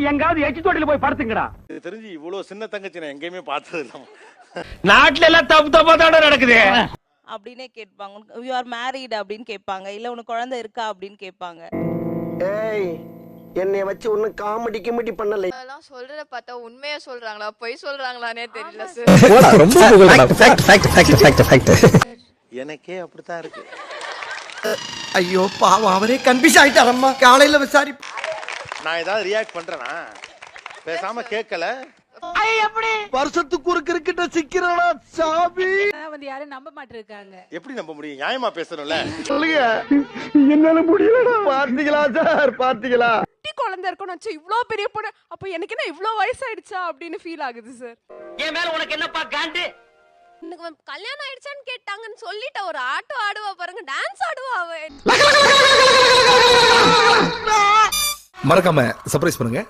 எங்காவது எச்சி தொட்டில போய் படுத்துங்கடா. தெரிஞ்சு இவ்வளவு சின்ன தங்கச்சி நான் எங்கேயுமே பார்த்தது இல்ல. நாட்டுல எல்லாம் தப்பு தப்பா தான் நடக்குது அப்படினே கேட்பாங்க. யூ ஆர் மேரிட் அப்படின்னு கேட்பாங்க. இல்ல உனக்கு குழந்தை இருக்கா அப்படின்னு கேட்பாங்க. ஏய் என்னைய வச்சு ஒன்னும் காமெடி கிமெடி பண்ணல. அதெல்லாம் சொல்றத பார்த்தா உண்மையா சொல்றாங்களா பொய் சொல்றாங்களானே தெரியல சார். எனக்கே அப்படித்தான் இருக்கு. ஐயோ பாவம் அவரே கன்ஃபியூஸ் ஆயிட்டாரம்மா. காலையில விசாரி. நான் ஏதாவது ரியாக்ட் பண்றேனா? பேசாம கேட்கல. வருஷத்துக்கு ஒரு கிரிக்கெட்ட சிக்கிறானா சாமி. வந்து யாரும் நம்ப மாட்டிருக்காங்க. எப்படி நம்ப முடியும்? நியாயமா பேசணும்ல. சொல்லுங்க. என்னால முடியலடா. பாத்தீங்களா சார் பாத்தீங்களா? குட்டி குழந்தை இருக்கணும் வச்சு இவ்ளோ பெரிய பொண்ணு. அப்ப எனக்கு என்ன இவ்ளோ வயசாயிடுச்சா அப்படின்னு ஃபீல் ஆகுது சார். என் மேல உனக்கு என்னப்பா காண்டு? எனக்கு கல்யாணம் ஆயிடுச்சான்னு கேட்டாங்கன்னு சொல்லிட்ட ஒரு ஆட்டோ ஆடுவா பாருங்க டான்ஸ் ஆடுவா அவ. மறக்காம சர்ப்ரைஸ் பண்ணுங்க.